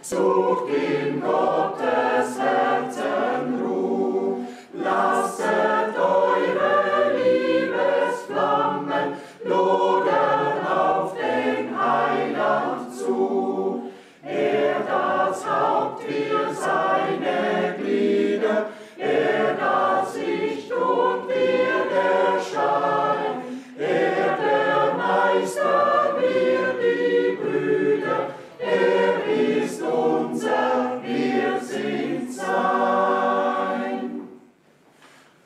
sucht in Gottes Herzen Ruh, lasset eure Liebesflammen lodern auf den Heiland zu. Er das Haupt, wir seine Glieder, er das Licht und wir der Schein, er der Meister, wir die Brüder, er ist unser, wir sind sein.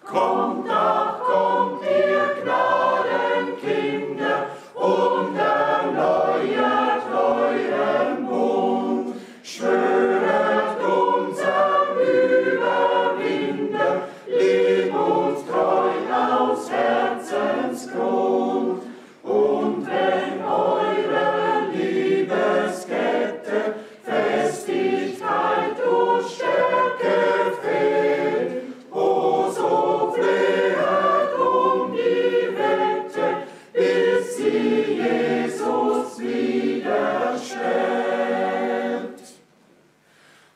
Kommt nach, kommt ihr Gnadenkinder, und erneuert euren Bund, schwöret unserem Überwinder, lieb uns treu aus Herzensgrund. Und wenn eure Liebeskette Festigkeit und Stärke fehlt, o so flehet um die Wette, bis sie Jesus wiederstellt.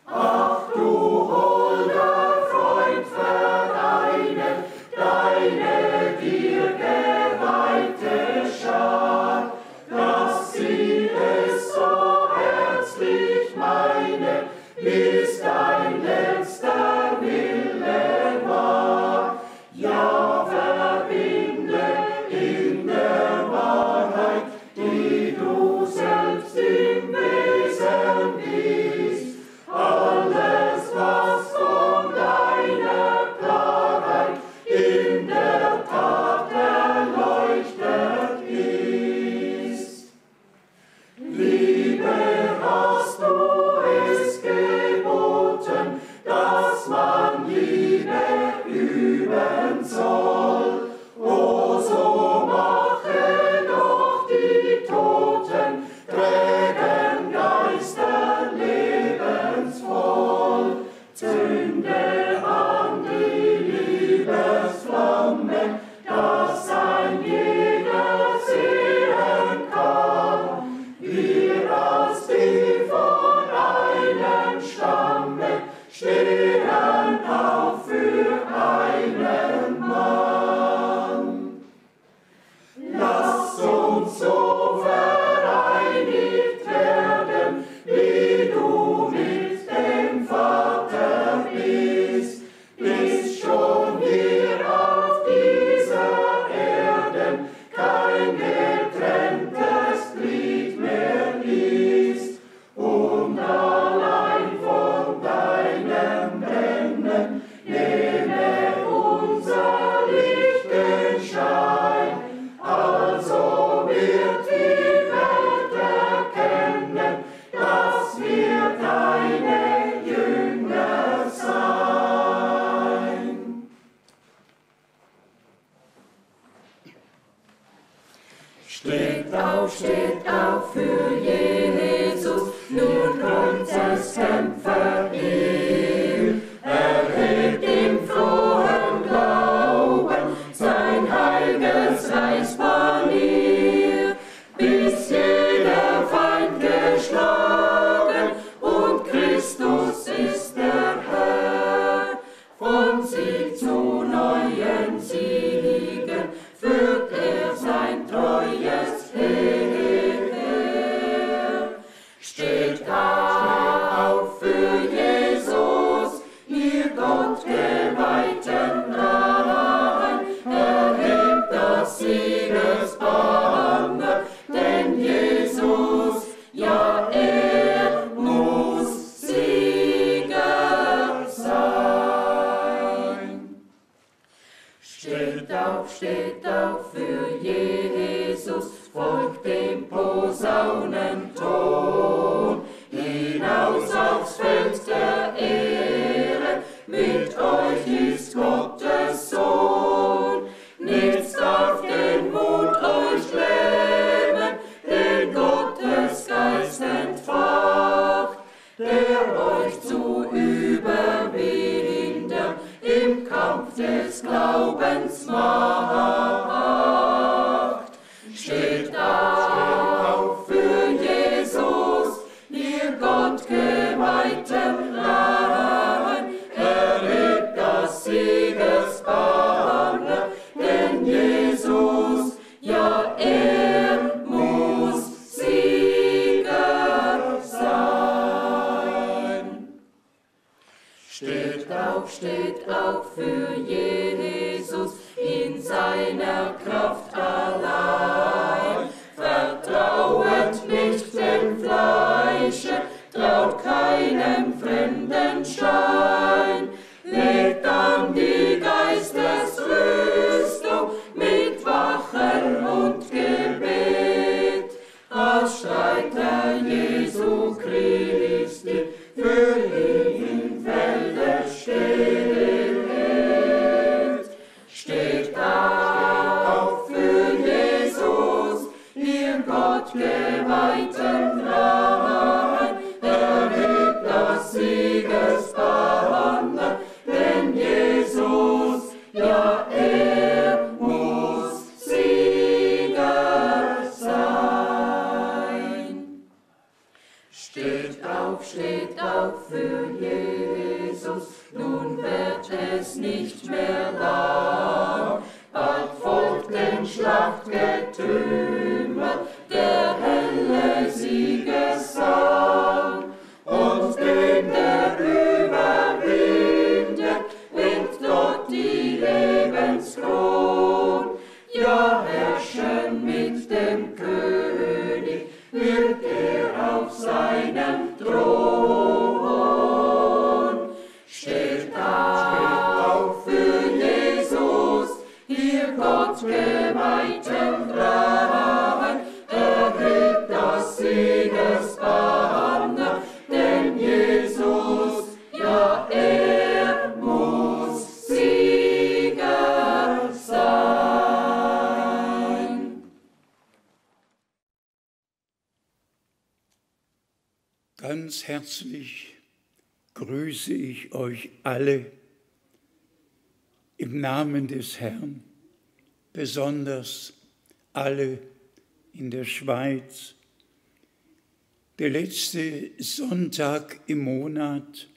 Ach du holder Freund, vereine deine dir geweihte Schar, dass sie es so herzlich meine, bis dein letzter Wille war. Ja, verbinde in der Wahrheit, die du selbst im Wesen bist, alles, was von deiner Klarheit in der Tat erleuchtet ist. Liebe, hast du es geboten, dass man Liebe üben soll. O so mache doch die Toten, trägen Geister lebensvoll. Zünde an die Liebesflamme, dass ein jeder sehen kann. Wir als die von einem Stamme stehen auf für einen Mann. Lass uns so vereinigt werden, wie du mit dem Vater bist, bis schon hier auf dieser Erde kein getrenntes Glied mehr ist, und allein von deinem Brennen nehme unser Licht den Schein, also wird die Welt erkennen, dass wir deine Jünger sein. Steht auf für Jesus, nur Kreuzeskämpfer ihr. Erhebt im frohen Glauben sein heiliges Reichspanier, bis jeder Feind geschlagen und Christus ist der Herr. Von Sieg zu neuen Siegen führt er sein treues Heer. Steht auf für Jesus. auch für Jesus in seiner Kraft allein. Vertrauet nicht dem Fleische, traut keinem fremden Schein. Legt an die Geistesrüstung mit Wachen und Gebet. Als Streiter Jesu Christi für ihn im Felde steht. Steht auf für Jesus, ihr Gott geweihten Freien, erhebt das Siegesbanner, denn Jesus, ja, er muss Sieger sein. Steht auf für Jesus, nun wird es nicht mehr lang. Bald folgt den Schlachtgetümmel der helle Siegesang. Und dem, der überwindet, winkt Gott die Lebenskron. Ja, herrschen mit dem König wird er auf seinem Thron. Steht auf für Jesus, ihr Gott geweihten Freien, erhebt das Siegesbanner, denn Jesus, ja, er muss Sieger sein. Ganz herzlich grüße ich euch alle im Namen des Herrn, besonders alle in der Schweiz. Der letzte Sonntag im Monat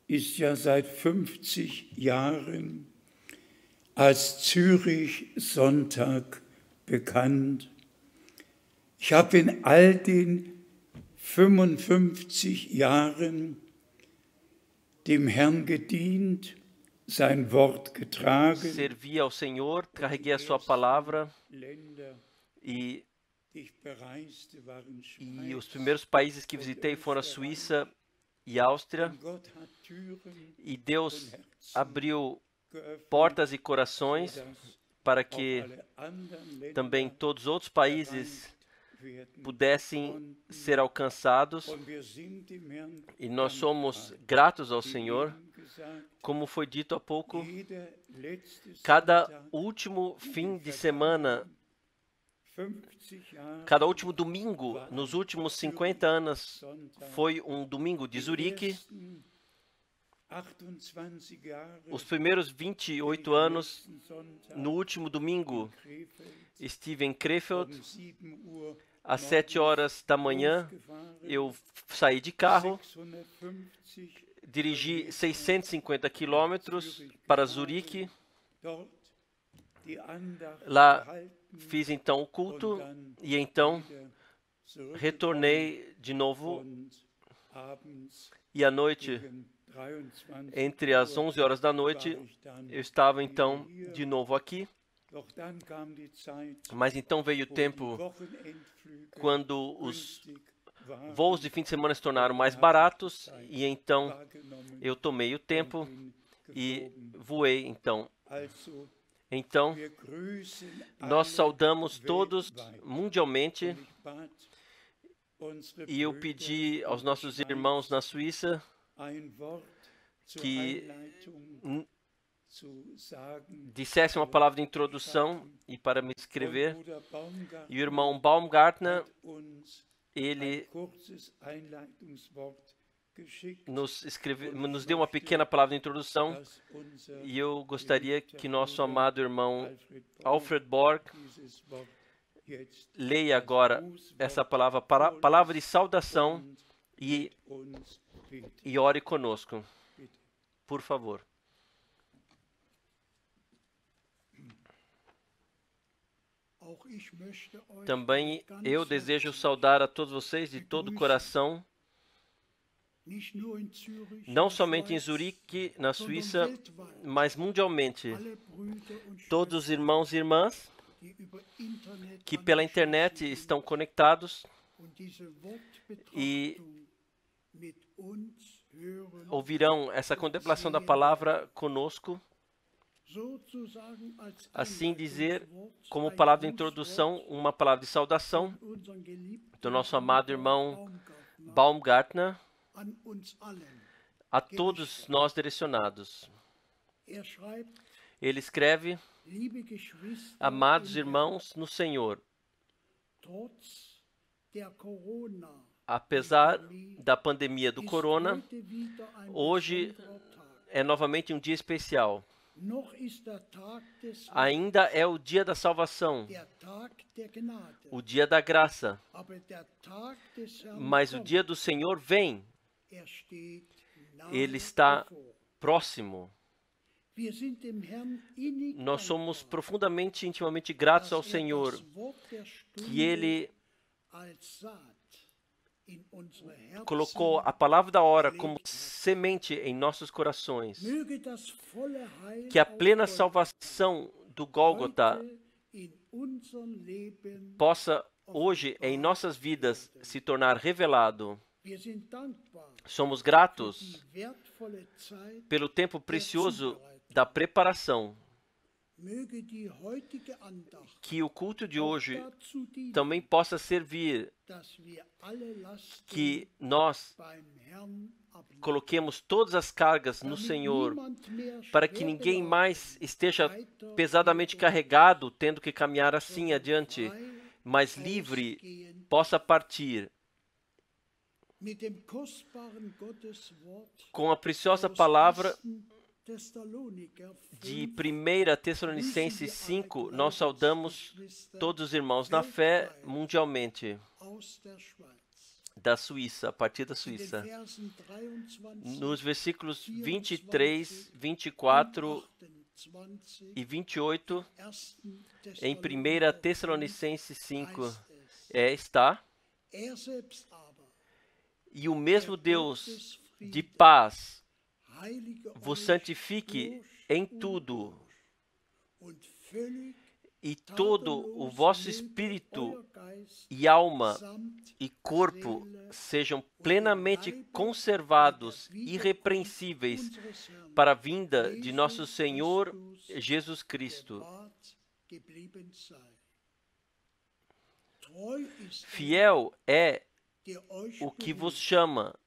ist ja seit 50 Jahren als Zürich-Sonntag bekannt. Ich habe in all den 55 Jahren dem Herrn gedient, sein Wort getragen. Servi ao Senhor, carreguei a sua palavra e os primeiros países que visitei foram a Suíça e Áustria. E Deus abriu portas e corações para que também todos os outros países pudessem ser alcançados, e nós somos gratos ao Senhor. Como foi dito há pouco, cada último fim de semana, cada último domingo nos últimos 50 anos foi um domingo de Zurique. Os primeiros 28 anos, no último domingo, estive em Krefeld. Às 7 horas da manhã, eu saí de carro, dirigi 650 quilômetros para Zurique. Lá fiz então o culto e então retornei de novo. E à noite, entre as 11 horas da noite, eu estava então de novo aqui. Mas então veio o tempo quando os voos de fim de semana se tornaram mais baratos, e então eu tomei o tempo e voei então. Então, nós saudamos todos mundialmente, e eu pedi aos nossos irmãos na Suíça que dissesse uma palavra de introdução e para me escrever. E o irmão Baumgartner, ele nos deu uma pequena palavra de introdução, e eu gostaria que nosso amado irmão Alfred Borg leia agora essa palavra de saudação e ore conosco. Por favor. Também eu desejo saudar a todos vocês de todo o coração. não somente em Zurique, na Suíça, mas mundialmente. Todos os irmãos e irmãs que pela internet estão conectados e ouvirão essa contemplação da palavra conosco, assim dizer, como palavra de introdução, uma palavra de saudação do nosso amado irmão Baumgartner a todos nós direcionados. Ele escreve: amados irmãos no Senhor, apesar da pandemia do corona, hoje é novamente um dia especial. Ainda é o dia da salvação, o dia da graça, mas o dia do Senhor vem. Ele está próximo. Nós somos profundamente, intimamente gratos ao Senhor que Ele colocou a palavra da hora como semente em nossos corações. Que a plena salvação do Gólgota possa hoje em nossas vidas se tornar revelado. Somos gratos pelo tempo precioso da preparação. Que o culto de hoje também possa servir que nós coloquemos todas as cargas no Senhor, para que ninguém mais esteja pesadamente carregado, tendo que caminhar assim adiante, mas livre possa partir com a preciosa palavra de 1 Tessalonicenses 5, nós saudamos todos os irmãos na fé mundialmente, da Suíça, a partir da Suíça. Nos versículos 23, 24 e 28, em 1 Tessalonicenses 5, está: e o mesmo Deus de paz vos santifique em tudo, e todo o vosso espírito e alma e corpo sejam plenamente conservados, irrepreensíveis, para a vinda de nosso Senhor Jesus Cristo. Fiel é o que vos chama,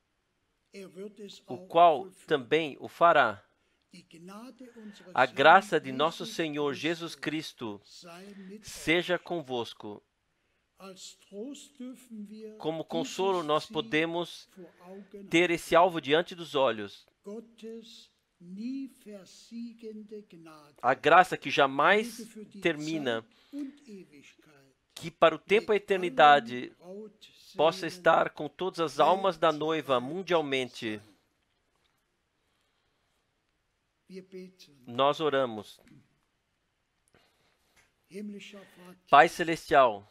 o qual também o fará. A graça de nosso Senhor Jesus Cristo seja convosco. Como consolo, nós podemos ter esse alvo diante dos olhos. A graça que jamais termina, que para o tempo e a eternidade possa estar com todas as almas da noiva mundialmente. Nós oramos. Pai Celestial,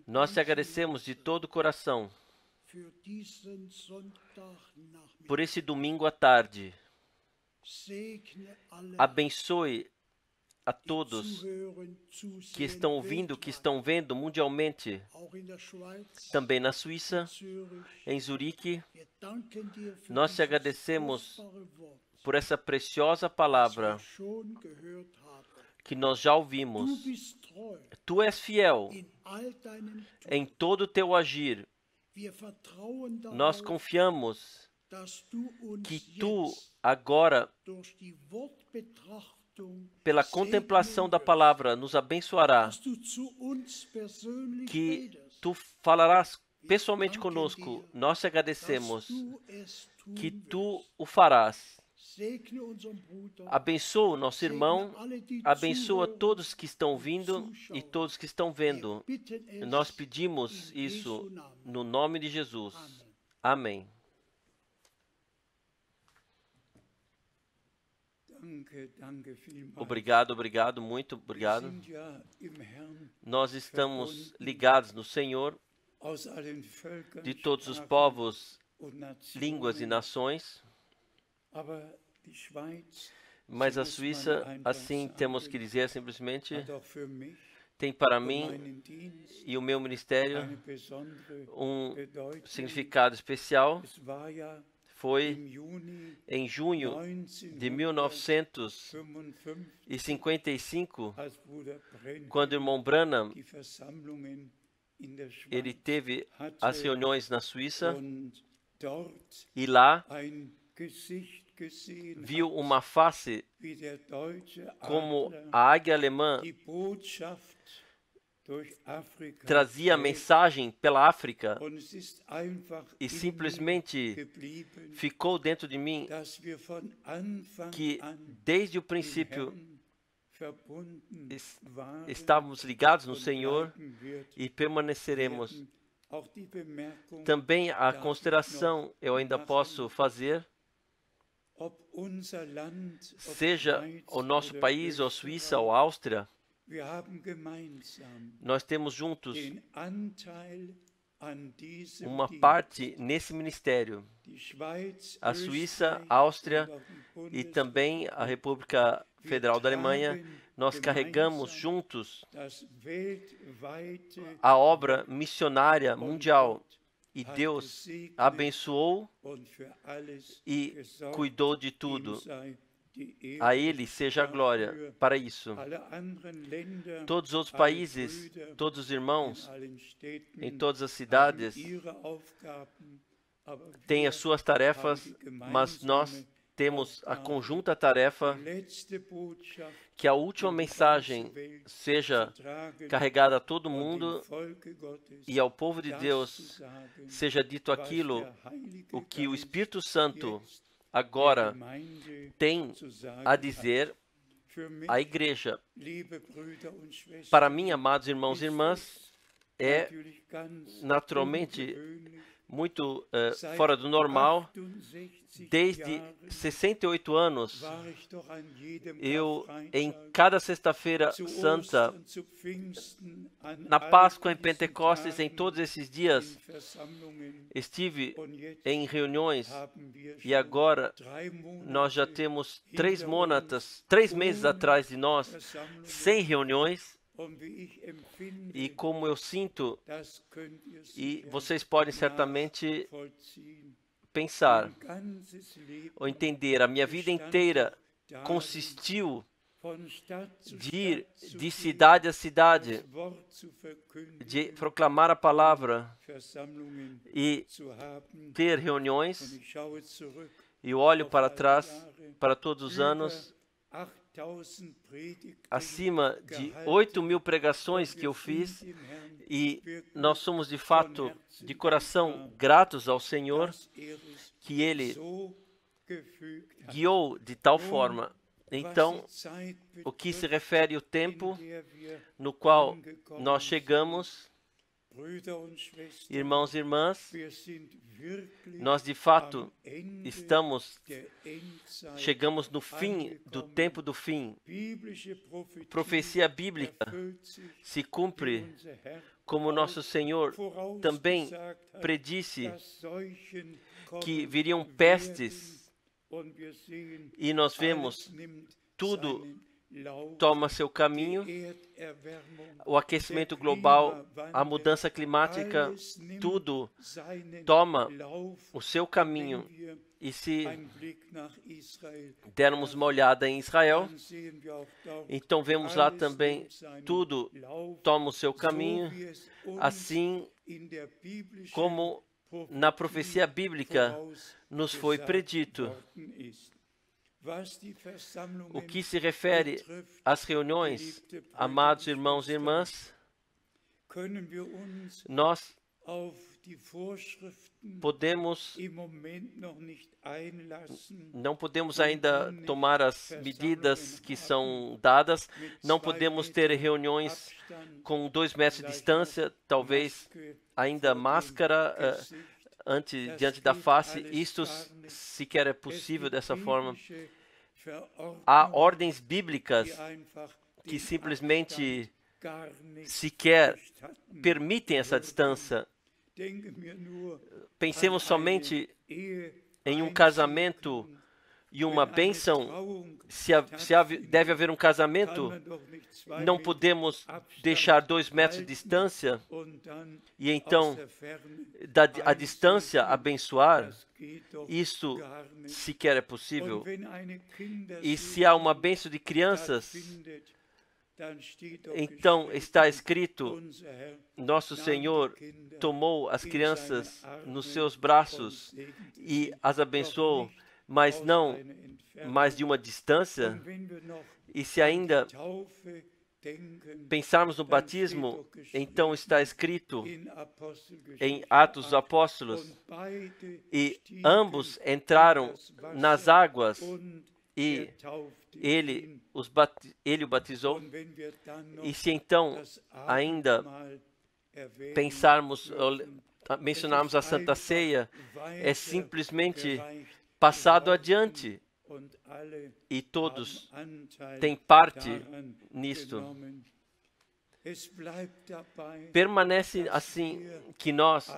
nós te agradecemos de todo o coração por esse domingo à tarde. Abençoe a todos que estão ouvindo, que estão vendo mundialmente, também na Suíça, em Zurique. Nós te agradecemos por essa preciosa palavra que nós já ouvimos. Tu és fiel em todo o teu agir. Nós confiamos que tu agora, pela contemplação da palavra, nos abençoará, que tu falarás pessoalmente conosco. Nós te agradecemos que tu o farás. Abençoa o nosso irmão, abençoa todos que estão ouvindo e todos que estão vendo. Nós pedimos isso no nome de Jesus. Amém. Obrigado, muito obrigado. Nós estamos ligados no Senhor de todos os povos, línguas e nações. Mas a Suíça, assim temos que dizer simplesmente, tem para mim e o meu ministério um significado especial. Foi em junho de 1955, quando o irmão Branham ele teve as reuniões na Suíça e lá viu uma face como a águia alemã trazia a mensagem pela África e simplesmente ficou dentro de mim que desde o princípio estávamos ligados no Senhor e permaneceremos. Também a consideração eu ainda posso fazer, seja o nosso país, ou a Suíça, ou a Áustria, nós temos juntos uma parte nesse ministério. A Suíça, a Áustria e também a República Federal da Alemanha, nós carregamos juntos a obra missionária mundial. E Deus abençoou e cuidou de tudo. A Ele seja a glória para isso. Todos os outros países, todos os irmãos, em todas as cidades, têm as suas tarefas, mas nós temos a conjunta tarefa que a última mensagem seja carregada a todo mundo e ao povo de Deus seja dito aquilo o que o Espírito Santo agora tem a dizer à igreja. Para mim, amados irmãos e irmãs, é naturalmente muito fora do normal. Desde 68 anos, eu, em cada sexta-feira santa, na Páscoa, em Pentecostes, em todos esses dias, estive em reuniões e agora nós já temos 3 meses atrás de nós, sem reuniões. E como eu sinto, e vocês podem certamente pensar ou entender, a minha vida inteira consistiu de ir de cidade a cidade, de proclamar a palavra e ter reuniões. E eu olho para trás, para todos os anos, acima de 8.000 pregações que eu fiz, e nós somos de fato, de coração, gratos ao Senhor, que Ele guiou de tal forma. Então, o que se refere ao tempo no qual nós chegamos, irmãos e irmãs, nós de fato chegamos no fim do tempo do fim. Profecia bíblica se cumpre, como nosso Senhor também predisse que viriam pestes, e nós vemos tudo toma seu caminho, o aquecimento global, a mudança climática, tudo toma o seu caminho. E se dermos uma olhada em Israel, então vemos lá também tudo toma o seu caminho, assim como na profecia bíblica nos foi predito. O que se refere às reuniões, amados irmãos e irmãs, nós não podemos ainda tomar as medidas que são dadas, não podemos ter reuniões com 2 metros de distância, talvez ainda máscara diante da face. Isto sequer é possível dessa forma. Há ordens bíblicas que simplesmente sequer permitem essa distância. Pensemos somente em um casamento e uma bênção. Deve haver um casamento, não podemos deixar 2 metros de distância e então a distância abençoar. Isso sequer é possível. E se há uma bênção de crianças, então está escrito: nosso Senhor tomou as crianças nos seus braços e as abençoou, mas não mais de uma distância. E se ainda pensarmos no batismo, então está escrito em Atos dos Apóstolos, e ambos entraram nas águas e ele o batizou. E se então ainda mencionarmos a Santa Ceia, é simplesmente passado adiante e todos têm parte nisto. Permanece assim que nós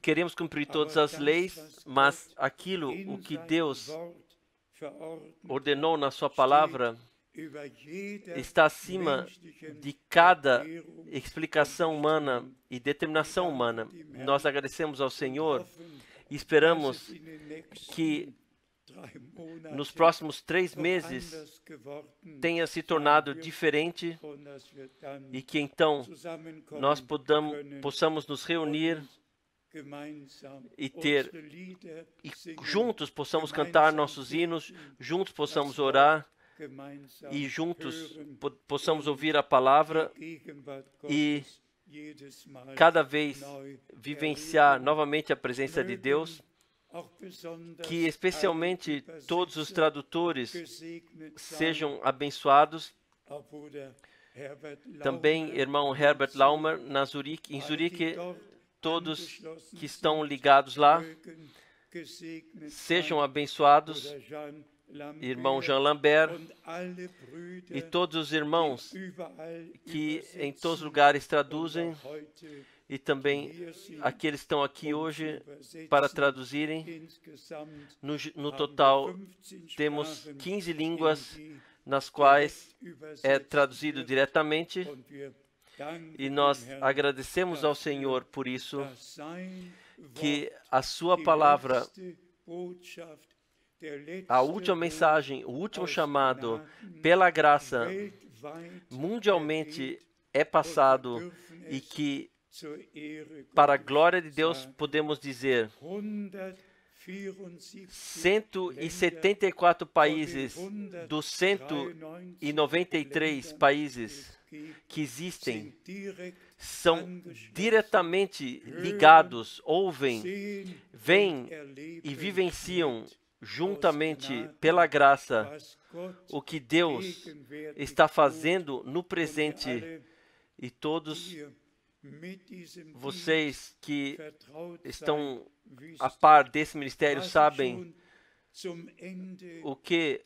queremos cumprir todas as leis, mas aquilo o que Deus ordenou na sua palavra está acima de cada explicação humana e determinação humana. Nós agradecemos ao Senhor e esperamos que nos próximos 3 meses tenha se tornado diferente e que então nós possamos nos reunir e juntos possamos cantar nossos hinos, juntos possamos orar e juntos possamos ouvir a palavra e cada vez vivenciar novamente a presença de Deus. Que especialmente todos os tradutores sejam abençoados. Também irmão Herbert Laumer em Zurique, todos que estão ligados lá sejam abençoados. Irmão Jean Lambert e todos os irmãos que em todos os lugares traduzem, e também aqueles que estão aqui hoje para traduzirem. No total, temos 15 línguas nas quais é traduzido diretamente, e nós agradecemos ao Senhor por isso, que a sua palavra, a última mensagem, o último chamado, pela graça, mundialmente é passado, e que para a glória de Deus podemos dizer 174 países dos 193 países que existem são diretamente ligados, ouvem, veem e vivenciam juntamente pela graça o que Deus está fazendo no presente. E todos vocês que estão a par desse ministério sabem o que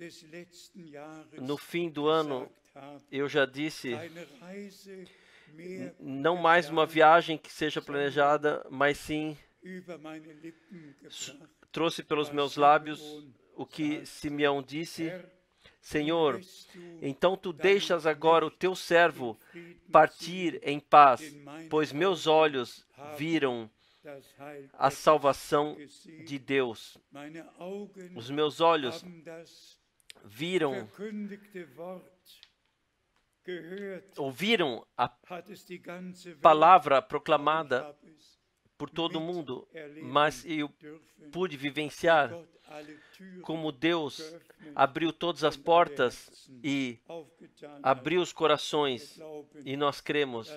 no fim do ano eu já disse: não mais uma viagem que seja planejada, mas sim trouxe pelos meus lábios o que Simeão disse: Senhor, então tu deixas agora o teu servo partir em paz, pois meus olhos viram a salvação de Deus. Os meus olhos ouviram a palavra proclamada por todo mundo, mas eu pude vivenciar como Deus abriu todas as portas e abriu os corações, e nós cremos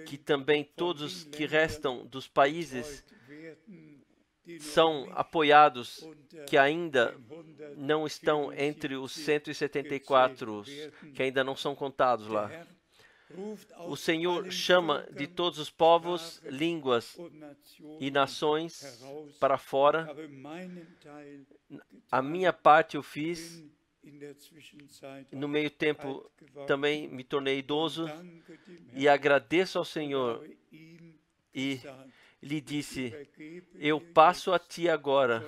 que também todos que restam dos países são apoiados, que ainda não estão entre os 174, que ainda não são contados lá. O Senhor chama de todos os povos, línguas e nações para fora. A minha parte eu fiz No meio tempo, também me tornei idoso e agradeço ao Senhor e lhe disse: eu passo a ti agora,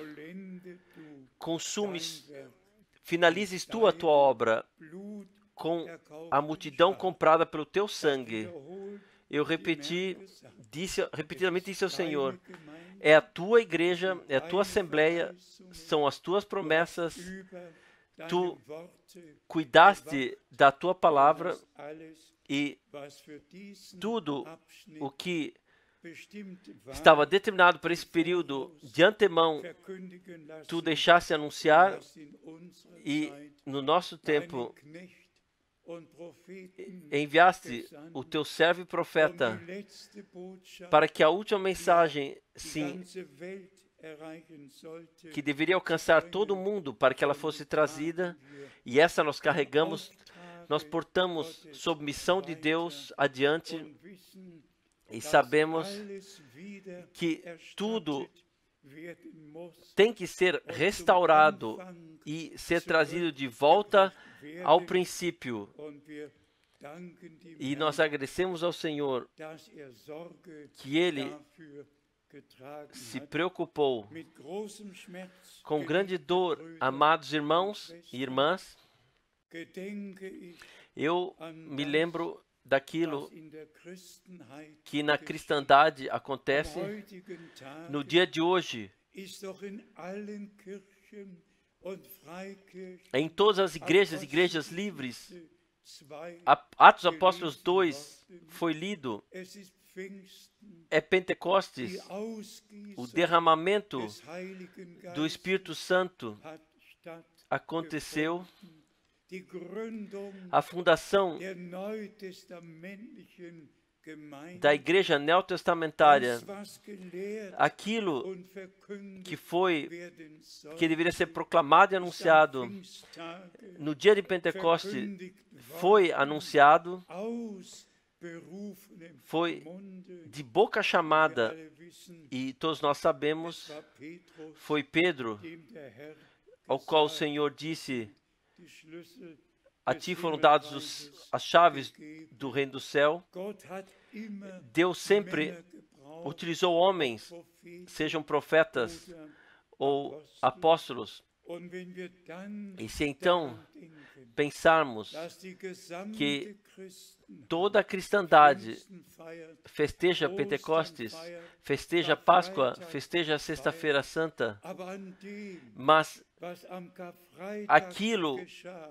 finalizes tu a tua obra com a multidão comprada pelo teu sangue. Eu repetidamente disse ao Senhor: é a tua igreja, é a tua assembleia, são as tuas promessas, tu cuidaste da tua palavra e tudo o que estava determinado para esse período de antemão, tu deixaste anunciar, e no nosso tempo enviaste o teu servo e profeta para que a última mensagem, sim, que deveria alcançar todo mundo, para que ela fosse trazida, e essa nós carregamos, nós portamos sob missão de Deus adiante e sabemos que tudo tem que ser restaurado e ser trazido de volta ao princípio. E nós agradecemos ao Senhor que Ele se preocupou. Com grande dor, amados irmãos e irmãs, eu me lembro daquilo que na cristandade acontece no dia de hoje. Em todas as igrejas livres, Atos Apóstolos 2 foi lido, é Pentecostes, o derramamento do Espírito Santo aconteceu, a fundação da igreja neotestamentária, aquilo que deveria ser proclamado e anunciado no dia de Pentecostes foi anunciado, foi de boca chamada, e todos nós sabemos, foi Pedro, ao qual o Senhor disse: a ti foram dadas as chaves do reino do céu. Deus sempre utilizou homens, sejam profetas ou apóstolos. E se então pensarmos que toda a cristandade festeja Pentecostes, festeja Páscoa, festeja a Sexta-feira Santa, mas aquilo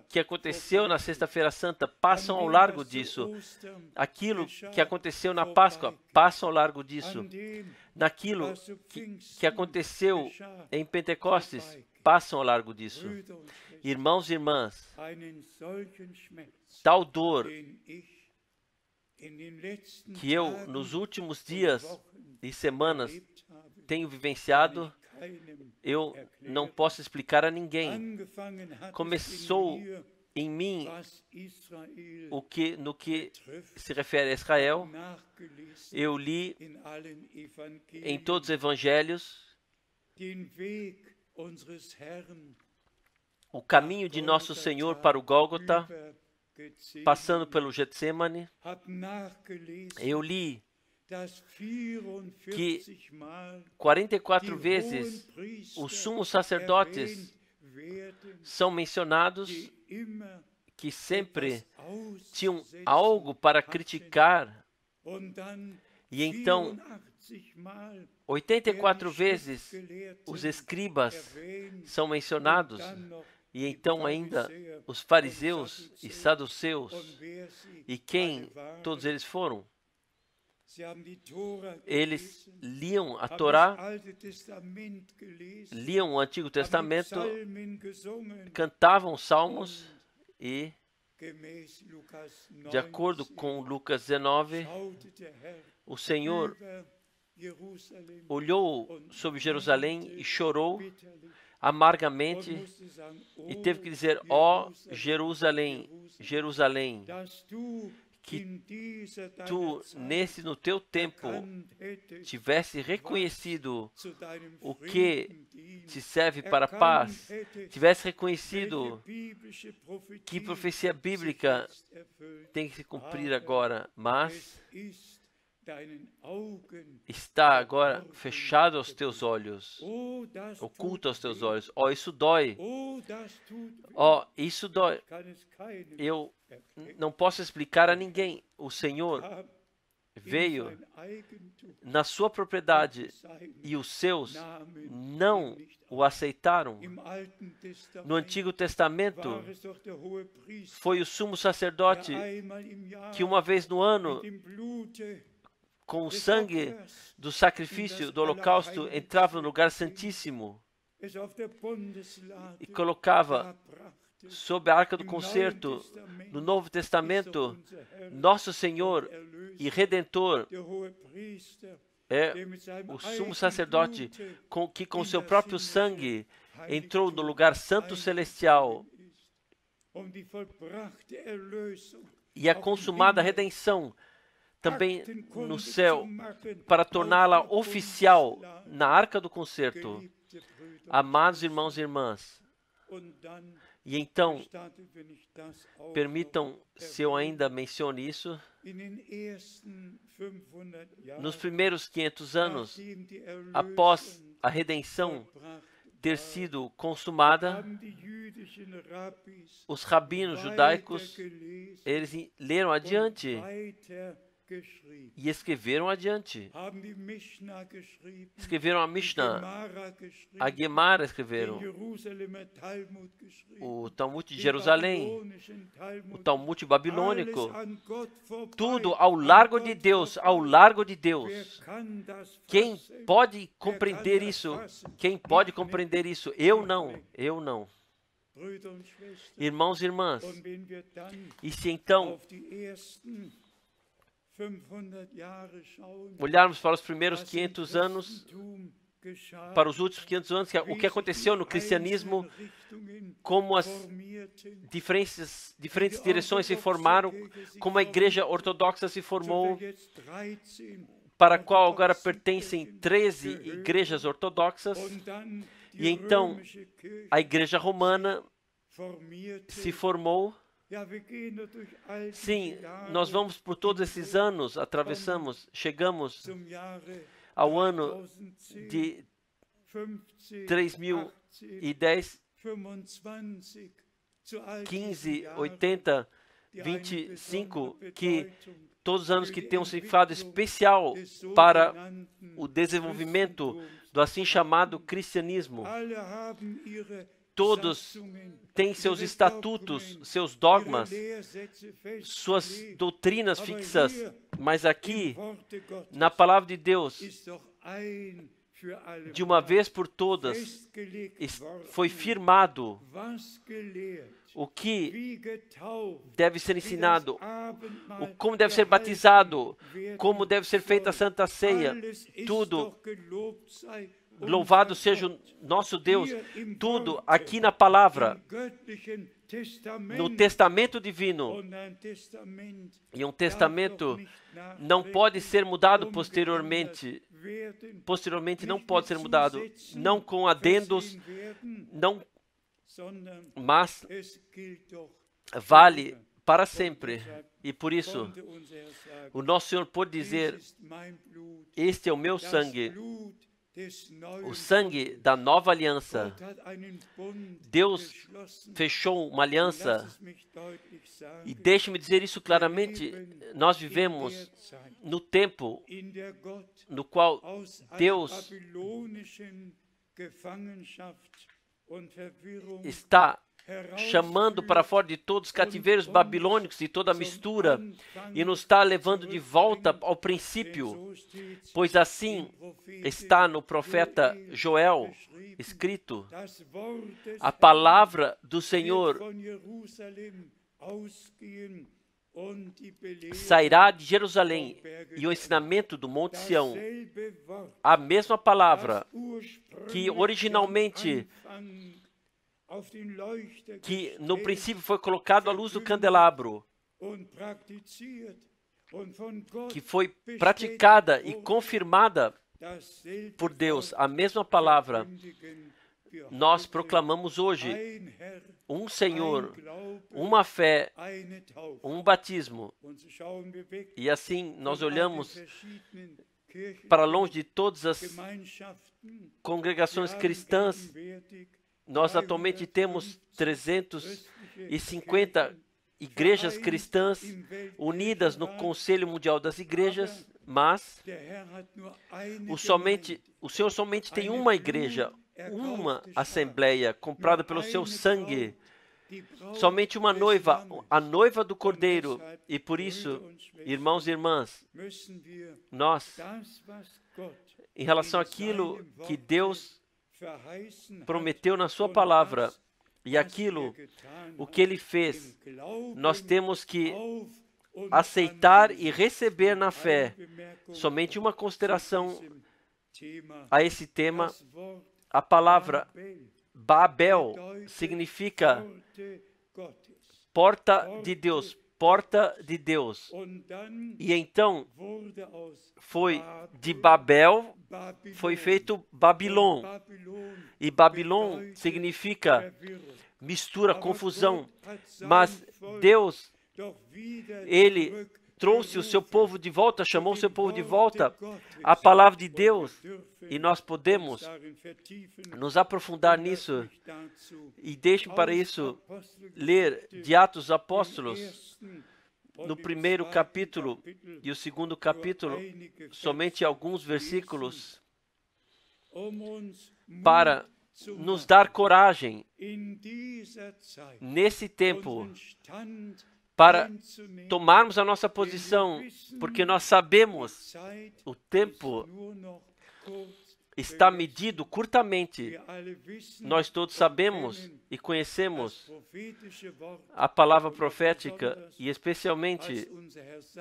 que aconteceu na Sexta-feira Santa passam ao largo disso. Aquilo que aconteceu na Páscoa passam ao largo disso. Naquilo que aconteceu em Pentecostes passam ao largo disso. Irmãos e irmãs, tal dor que eu nos últimos dias e semanas tenho vivenciado, eu não posso explicar a ninguém. Começou em mim no que se refere a Israel. Eu li em todos os evangelhos o caminho de nosso Senhor para o Gólgota, passando pelo Getsemane. Eu li que 44 vezes os sumos sacerdotes são mencionados, que sempre tinham algo para criticar, e então 84 vezes os escribas são mencionados, e então ainda os fariseus e saduceus. E quem todos eles foram? Eles liam a Torá, liam o Antigo Testamento, cantavam salmos e, de acordo com Lucas 19, o Senhor olhou sobre Jerusalém e chorou amargamente e teve que dizer: ó Jerusalém, Jerusalém, que tu, no teu tempo, tivesse reconhecido o que te serve para a paz, tivesse reconhecido que profecia bíblica tem que se cumprir agora, mas está agora fechado aos teus olhos, oculto aos teus olhos. Oh, isso dói. Oh, isso dói. Eu não posso explicar a ninguém. O Senhor veio na sua propriedade e os seus não o aceitaram. No Antigo Testamento, foi o sumo sacerdote que uma vez no ano, com o sangue do sacrifício do holocausto, entrava no lugar santíssimo e colocava sob a arca do concerto. No Novo Testamento, nosso Senhor e Redentor é o sumo sacerdote que com seu próprio sangue entrou no lugar santo celestial, e a consumada redenção também no céu, para torná-la oficial na arca do concerto. Amados irmãos e irmãs, e então, permitam, se eu ainda menciono isso, nos primeiros 500 anos, após a redenção ter sido consumada, os rabinos judaicos, eles leram adiante e escreveram adiante. Escreveram a Mishnah, a Gemara escreveram, o Talmud de Jerusalém, o Talmud babilônico, tudo ao largo de Deus, ao largo de Deus. Quem pode compreender isso? Quem pode compreender isso? Eu não, eu não. Irmãos e irmãs, e se então olharmos para os primeiros 500 anos, para os últimos 500 anos, o que aconteceu no cristianismo, como as diferentes direções se formaram, como a igreja ortodoxa se formou, para a qual agora pertencem 13 igrejas ortodoxas, e então a igreja romana se formou. Sim, nós vamos por todos esses anos, atravessamos, chegamos ao ano de 3010, 15, 80, 25, que todos os anos que têm um significado especial para o desenvolvimento do assim chamado cristianismo. Todos têm seus estatutos, seus dogmas, suas doutrinas fixas, mas aqui, na palavra de Deus, de uma vez por todas, foi firmado o que deve ser ensinado, como deve ser batizado, como deve ser feita a Santa Ceia, tudo. Louvado seja o nosso Deus, tudo aqui na palavra, no testamento divino. E um testamento não pode ser mudado posteriormente. Posteriormente não pode ser mudado, não com adendos, não, mas vale para sempre. E por isso, o nosso Senhor pode dizer: este é o meu sangue, o sangue da nova aliança. Deus fechou uma aliança, e deixe-me dizer isso claramente, nós vivemos no tempo no qual Deus está chamando para fora de todos os cativeiros babilônicos e toda a mistura, e nos está levando de volta ao princípio, pois assim está no profeta Joel escrito: a palavra do Senhor sairá de Jerusalém, e o ensinamento do Monte Sião, a mesma palavra que originalmente, que no princípio foi colocado à luz do candelabro, que foi praticada e confirmada por Deus, a mesma palavra, nós proclamamos hoje: um Senhor, uma fé, um batismo. E assim nós olhamos para longe de todas as congregações cristãs. Nós atualmente temos 350 igrejas cristãs unidas no Conselho Mundial das Igrejas, mas o Senhor somente tem uma igreja, uma assembleia comprada pelo seu sangue, somente uma noiva, a noiva do Cordeiro. E por isso, irmãos e irmãs, nós, em relação àquilo que Deus prometeu na sua palavra e aquilo o que Ele fez, nós temos que aceitar e receber na fé. Somente uma consideração a esse tema: a palavra Babel significa porta de Deus, porta de Deus. E então foi de Babel, foi feito Babilôn. E Babilôn significa mistura, confusão. Mas Deus, Ele trouxe o seu povo de volta, chamou o seu povo de volta, a palavra de Deus, e nós podemos nos aprofundar nisso. E deixe para isso ler de Atos dos Apóstolos, no primeiro capítulo e o segundo capítulo, somente alguns versículos, para nos dar coragem nesse tempo, para tomarmos a nossa posição, porque nós sabemos o tempo está medido curtamente. Nós todos sabemos e conhecemos a palavra profética, e especialmente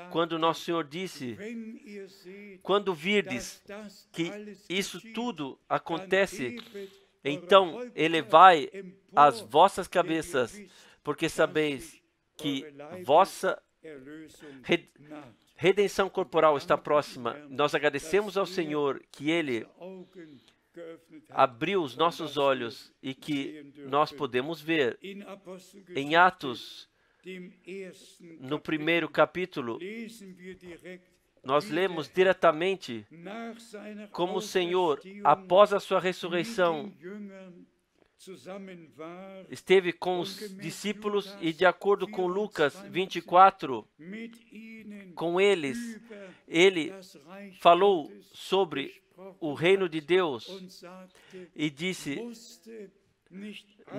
quando nosso Senhor disse: quando virdes que isso tudo acontece, então elevai as vossas cabeças, porque sabeis que vossa redenção corporal está próxima. Nós agradecemos ao Senhor que Ele abriu os nossos olhos e que nós podemos ver. Em Atos, no primeiro capítulo, nós lemos diretamente como o Senhor, após a sua ressurreição, esteve com os discípulos e, de acordo com Lucas 24, com eles, ele falou sobre o reino de Deus e disse: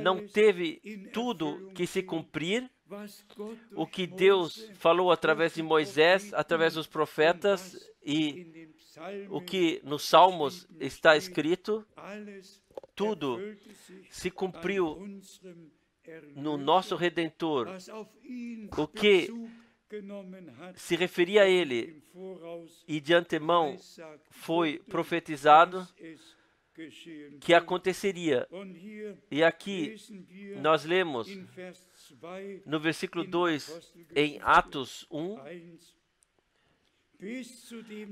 não teve tudo que se cumprir o que Deus falou através de Moisés, através dos profetas, e o que nos Salmos está escrito, tudo se cumpriu no nosso Redentor. O que se referia a Ele e de antemão foi profetizado que aconteceria. E aqui nós lemos no versículo 2 em Atos 1,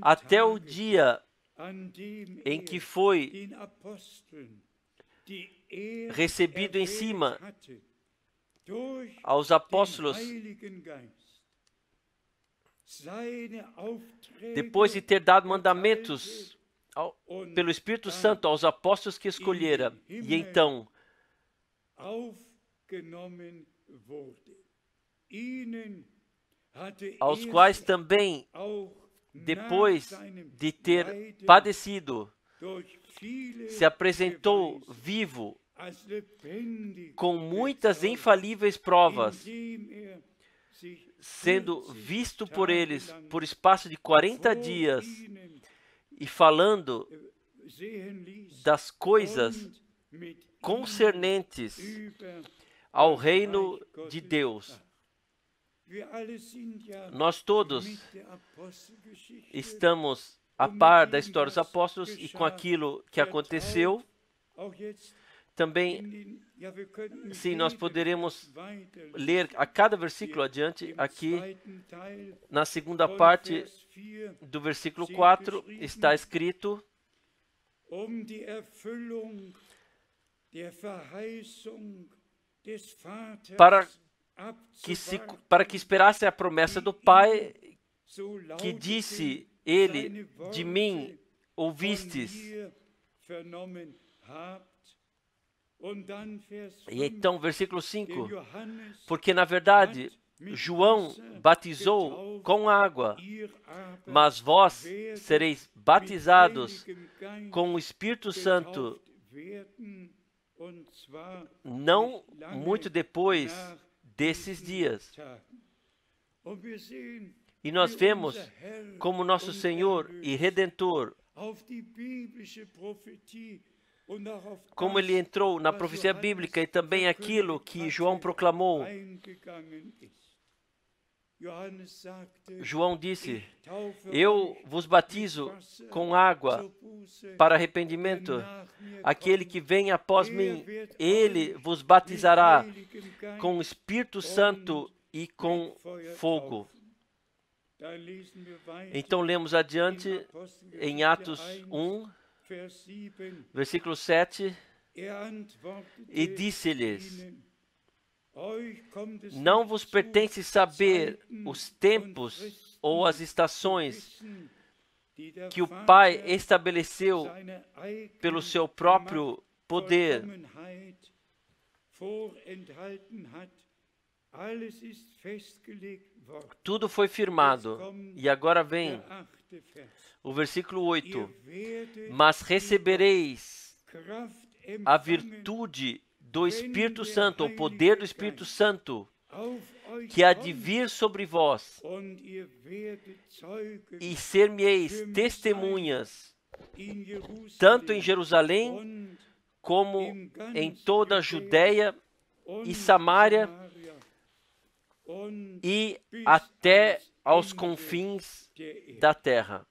até o dia em que foi recebido em cima aos apóstolos, depois de ter dado mandamentos pelo Espírito Santo aos apóstolos que escolhera, e então aos quais também, depois de ter padecido, se apresentou vivo com muitas infalíveis provas, sendo visto por eles por espaço de 40 dias e falando das coisas concernentes ao reino de Deus. Nós todos estamos a par da história dos apóstolos e com aquilo que aconteceu. também, sim, nós poderemos ler a cada versículo adiante. Aqui, na segunda parte do versículo 4, está escrito: para que esperasse a promessa do Pai, que disse ele: de mim ouvistes. E então, versículo 5, porque na verdade João batizou com água, mas vós sereis batizados com o Espírito Santo não muito depois desses dias. E nós vemos como nosso Senhor e Redentor, como ele entrou na profecia bíblica e também aquilo que João proclamou. João disse: eu vos batizo com água para arrependimento. Aquele que vem após mim, ele vos batizará com o Espírito Santo e com fogo. Então lemos adiante em Atos 1, versículo 7, e disse-lhes: não vos pertence saber os tempos ou as estações que o Pai estabeleceu pelo seu próprio poder. Tudo foi firmado. E agora vem o versículo 8. Mas recebereis a virtude do Espírito Santo, o poder do Espírito Santo, que há de vir sobre vós, e ser-me-eis testemunhas, tanto em Jerusalém, como em toda a Judéia e Samária, e até aos confins da terra.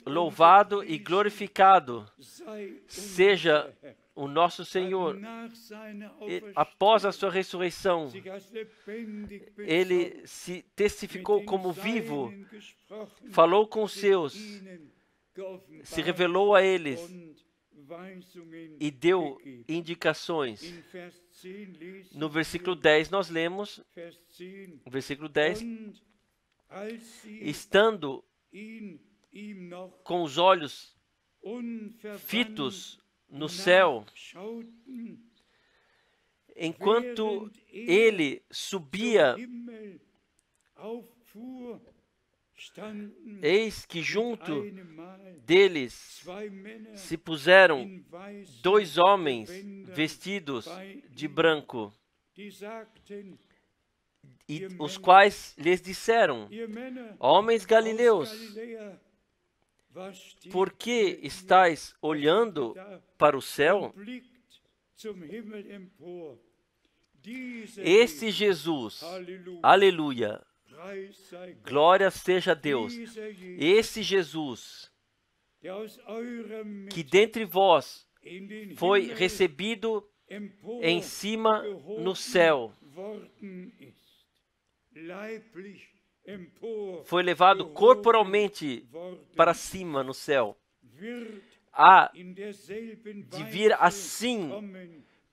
Louvado e glorificado seja o nosso Senhor. Após a sua ressurreição, ele se testificou como vivo, falou com os seus, se revelou a eles e deu indicações. No versículo 10 nós lemos, versículo 10, estando com os olhos fitos no céu, enquanto ele subia, eis que junto deles se puseram dois homens vestidos de branco, e os quais lhes disseram: homens galileus, por que estáis olhando para o céu? Este Jesus, aleluia, glória seja a Deus, esse Jesus, que dentre vós foi recebido em cima no céu, foi levado corporalmente para cima no céu, há de vir assim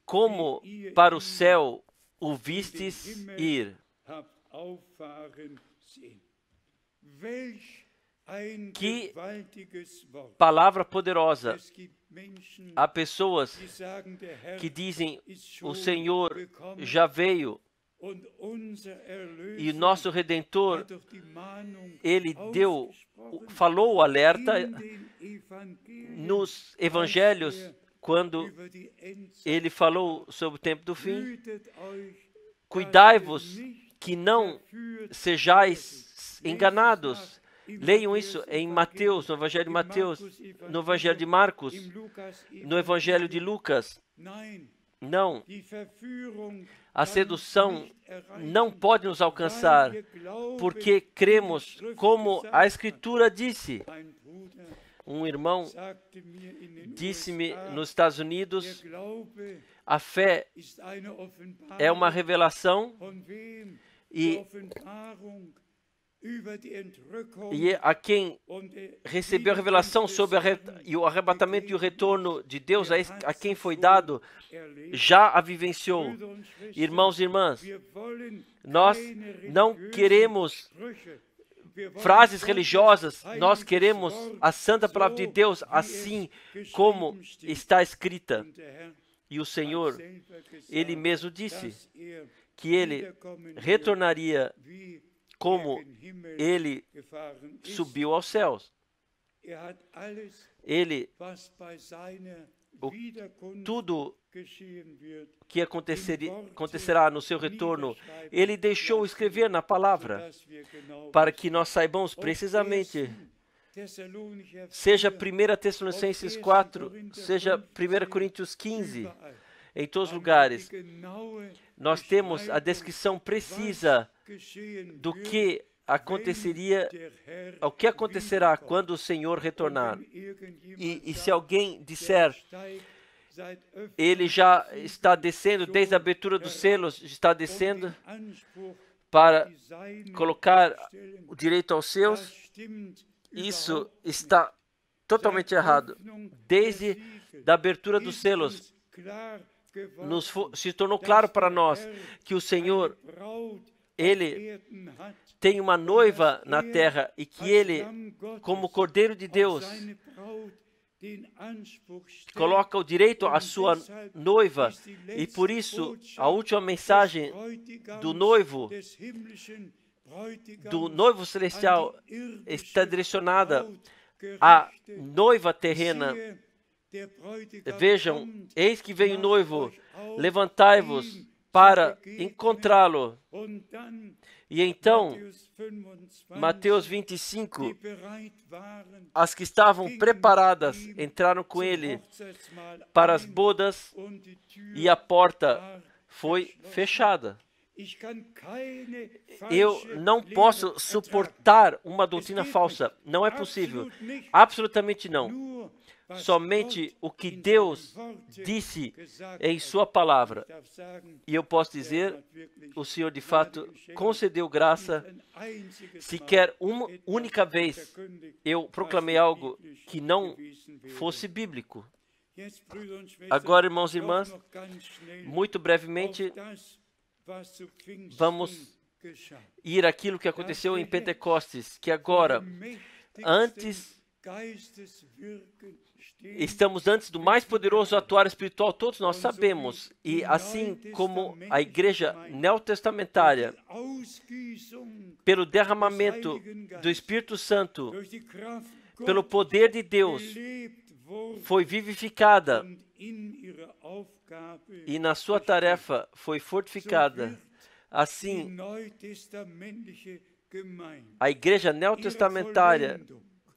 como para o céu o vistes ir. Que palavra poderosa! Há pessoas que dizem: o Senhor já veio, e nosso Redentor, ele falou o alerta nos evangelhos, quando ele falou sobre o tempo do fim. Cuidai-vos que não sejais enganados. Leiam isso em Mateus, no Evangelho de Mateus, no Evangelho de Marcos, no Evangelho de Lucas. Não, a sedução não pode nos alcançar, porque cremos como a Escritura disse. Um irmão disse-me nos Estados Unidos, a fé é uma revelação e a quem recebeu a revelação sobre o arrebatamento e o retorno de Deus, a quem foi dado, já a vivenciou. Irmãos e irmãs, nós não queremos frases religiosas, nós queremos a santa palavra de Deus assim como está escrita. E o Senhor, Ele mesmo disse que Ele retornaria como Ele subiu aos céus. Tudo que acontecerá no seu retorno, Ele deixou escrever na palavra, para que nós saibamos precisamente, seja 1 Tessalonicenses 4, seja 1 Coríntios 15, em todos os lugares, nós temos a descrição precisa do que aconteceria, o que acontecerá quando o Senhor retornar. E se alguém disser, Ele já está descendo, desde a abertura dos selos, está descendo para colocar o direito aos seus, isso está totalmente errado. Desde a abertura dos selos, se tornou claro para nós que o Senhor, Ele tem uma noiva na terra e que Ele, como Cordeiro de Deus, coloca o direito à sua noiva, e por isso a última mensagem do noivo celestial está direcionada à noiva terrena. Vejam, eis que vem o noivo, levantai-vos para encontrá-lo. E então, Mateus 25, as que estavam preparadas entraram com ele para as bodas e a porta foi fechada. Eu não posso suportar uma doutrina falsa. Não é possível. Absolutamente não. Somente o que Deus disse em sua palavra. E eu posso dizer, o Senhor de fato concedeu graça. Sequer uma única vez eu proclamei algo que não fosse bíblico. Agora, irmãos e irmãs, muito brevemente, vamos ir àquilo que aconteceu em Pentecostes, que agora, estamos antes do mais poderoso atuar espiritual, todos nós sabemos. E assim como a igreja neotestamentária, pelo derramamento do Espírito Santo, pelo poder de Deus, foi vivificada e na sua tarefa foi fortificada, assim a igreja neotestamentária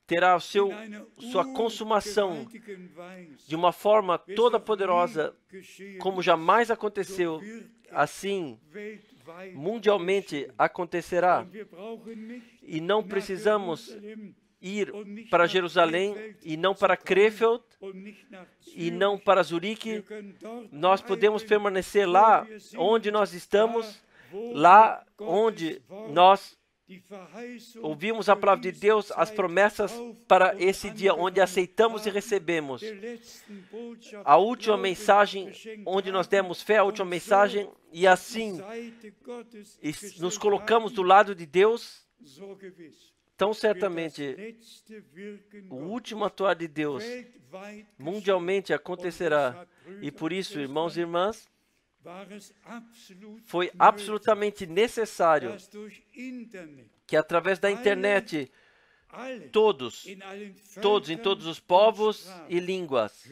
terá sua consumação de uma forma toda poderosa, como jamais aconteceu. Assim, mundialmente acontecerá. E não precisamos ir para Jerusalém, e não para Krefeld, e não para Zurique. Nós podemos permanecer lá onde nós estamos, lá onde nós ouvimos a palavra de Deus, as promessas para esse dia, onde aceitamos e recebemos. A última mensagem, onde nós demos fé, a última mensagem, e assim nos colocamos do lado de Deus, tão certamente o último atuar de Deus mundialmente acontecerá. E por isso, irmãos e irmãs, foi absolutamente necessário que através da internet todos em todos os povos e línguas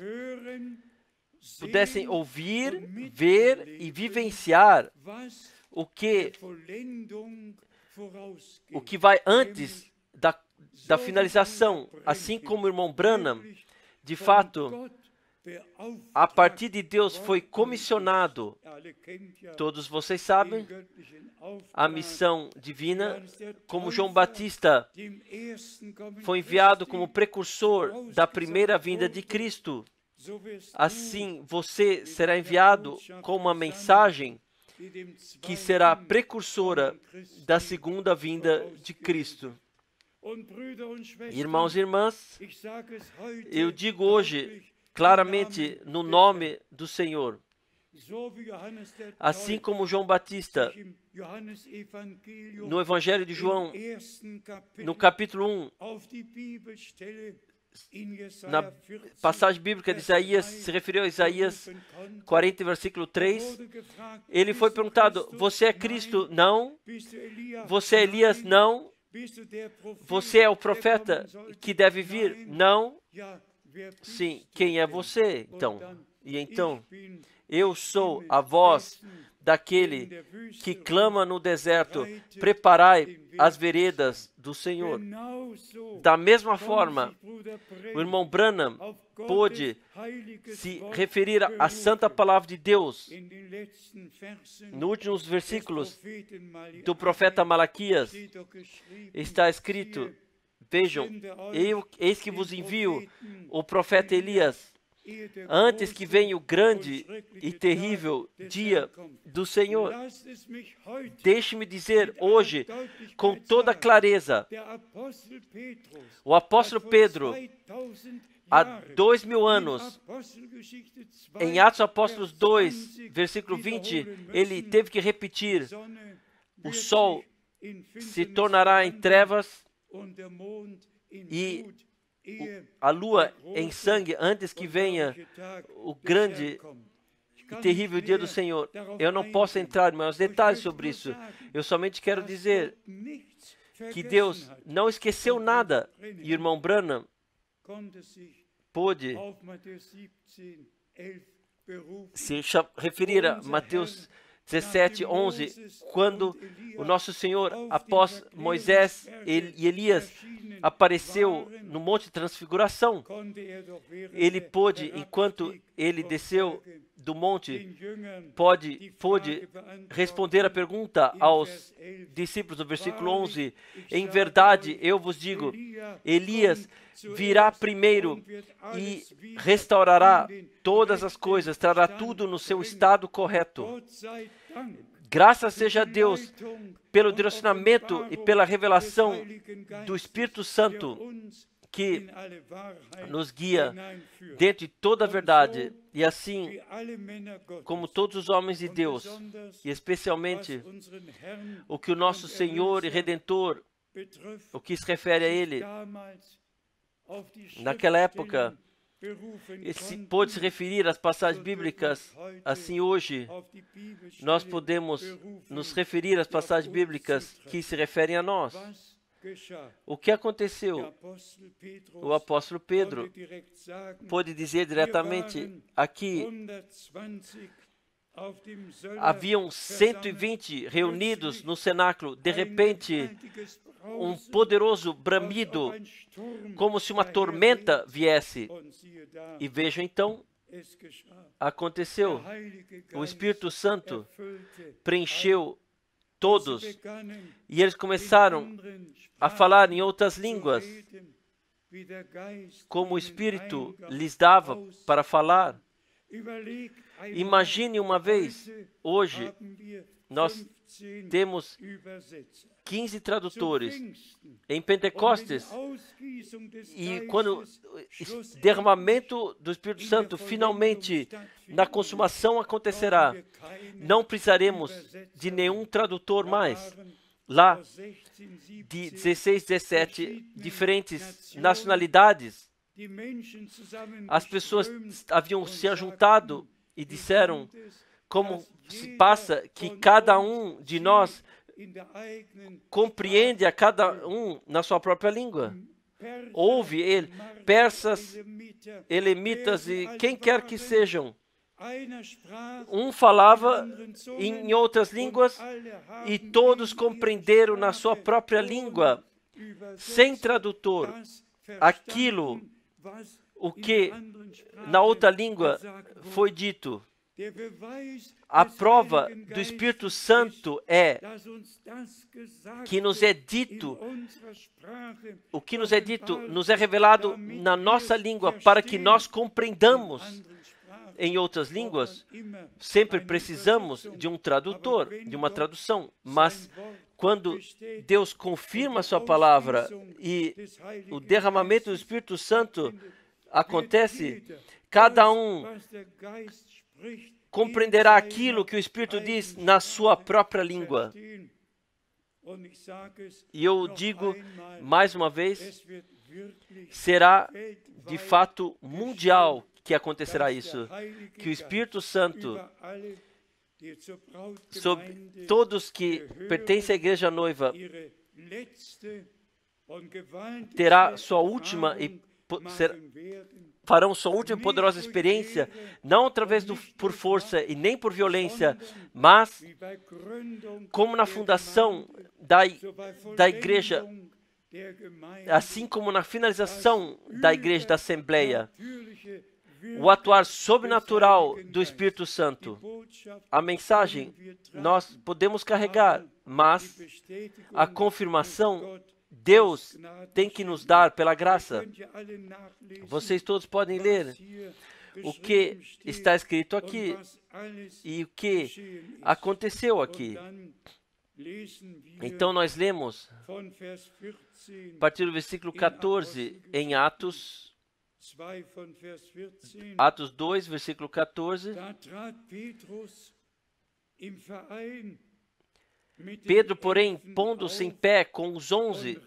pudessem ouvir, ver e vivenciar o que vai antes da finalização. Assim como o irmão Branham, de fato, a partir de Deus, foi comissionado. Todos vocês sabem a missão divina, como João Batista foi enviado como precursor da primeira vinda de Cristo. Assim, você será enviado com uma mensagem que será precursora da segunda vinda de Cristo. Irmãos e irmãs, eu digo hoje claramente no nome do Senhor, assim como João Batista, no Evangelho de João, no capítulo 1, na passagem bíblica de Isaías, se referiu a Isaías 40, versículo 3, ele foi perguntado: você é Cristo? Não. Você é Elias? Não. Você é o profeta que deve vir? Não. Sim. Quem é você, então? E então, eu sou a voz daquele que clama no deserto: preparai as veredas do Senhor. Da mesma forma, o irmão Branham pôde se referir à santa palavra de Deus nos últimos versículos do profeta Malaquias. Está escrito: vejam, eis que vos envio o profeta Elias, antes que venha o grande e terrível dia do Senhor. Deixe-me dizer hoje, com toda clareza, o apóstolo Pedro, há 2000 anos, em Atos dos Apóstolos 2, versículo 20, ele teve que repetir: o sol se tornará em trevas e a lua em sangue antes que venha o grande e terrível dia do Senhor. Eu não posso entrar em maiores detalhes sobre isso. Eu somente quero dizer que Deus não esqueceu nada. E o irmão Branham pôde se referir a Mateus 17, 11, quando o nosso Senhor, após Moisés e Elias, apareceu no Monte de Transfiguração. Ele pôde, enquanto ele desceu do monte, pôde responder a pergunta aos discípulos do versículo 11: em verdade, eu vos digo, Elias virá primeiro e restaurará todas as coisas, trará tudo no seu estado correto. Graças seja a Deus pelo direcionamento e pela revelação do Espírito Santo que nos guia dentro de toda a verdade. E assim, como todos os homens de Deus, e especialmente o que o nosso Senhor e Redentor, o que se refere a Ele, naquela época, pôde se referir às passagens bíblicas. Assim, hoje, nós podemos nos referir às passagens bíblicas que se referem a nós. O que aconteceu? O apóstolo Pedro pôde dizer diretamente aqui: haviam 120 reunidos no cenáculo. De repente, um poderoso bramido, como se uma tormenta viesse. E veja então, aconteceu. O Espírito Santo preencheu todos e eles começaram a falar em outras línguas, como o Espírito lhes dava para falar. Imagine uma vez, hoje, nós temos 15 tradutores. Em Pentecostes, e quando o derramamento do Espírito Santo finalmente na consumação acontecerá, não precisaremos de nenhum tradutor mais. Lá, de 16, 17 diferentes nacionalidades, as pessoas haviam se ajuntado e disseram como se passa que cada um de nós compreende a cada um na sua própria língua. Ouve ele, persas, elemitas e quem quer que sejam. Um falava em outras línguas e todos compreenderam na sua própria língua, sem tradutor, aquilo o que na outra língua foi dito. A prova do Espírito Santo é que nos é dito, o que nos é dito nos é revelado na nossa língua para que nós compreendamos em outras línguas. Sempre precisamos de um tradutor, de uma tradução, mas quando Deus confirma a sua palavra e o derramamento do Espírito Santo acontece, cada um compreenderá aquilo que o Espírito diz na sua própria língua. E eu digo mais uma vez, será de fato mundial que acontecerá isso, que o Espírito Santo, sobre todos que pertencem à igreja noiva, terá sua última e farão sua última e poderosa experiência, não através por força e nem por violência, mas como na fundação da igreja, assim como na finalização da igreja da Assembleia, o atuar sobrenatural do Espírito Santo. A mensagem nós podemos carregar, mas a confirmação Deus tem que nos dar pela graça. Vocês todos podem ler o que está escrito aqui e o que aconteceu aqui. Então nós lemos a partir do versículo 14 em Atos 2, versículo 14. Pedro, porém, pondo-se em pé com os 11,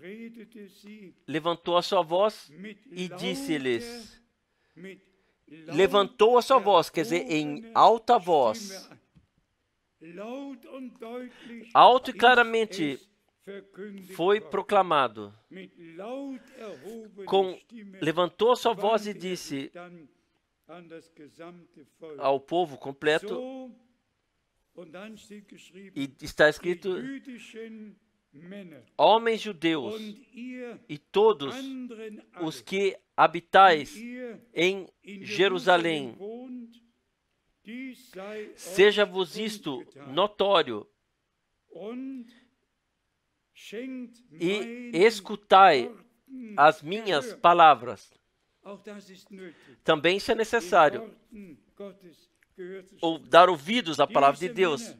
levantou a sua voz e disse-lhes, levantou a sua voz, quer dizer, em alta voz, alto e claramente foi proclamado, levantou a sua voz e disse ao povo completo, e está escrito, homens judeus e todos os que habitais em Jerusalém, seja-vos isto notório, e escutai as minhas palavras. Também isso é necessário, ou dar ouvidos à palavra de Deus.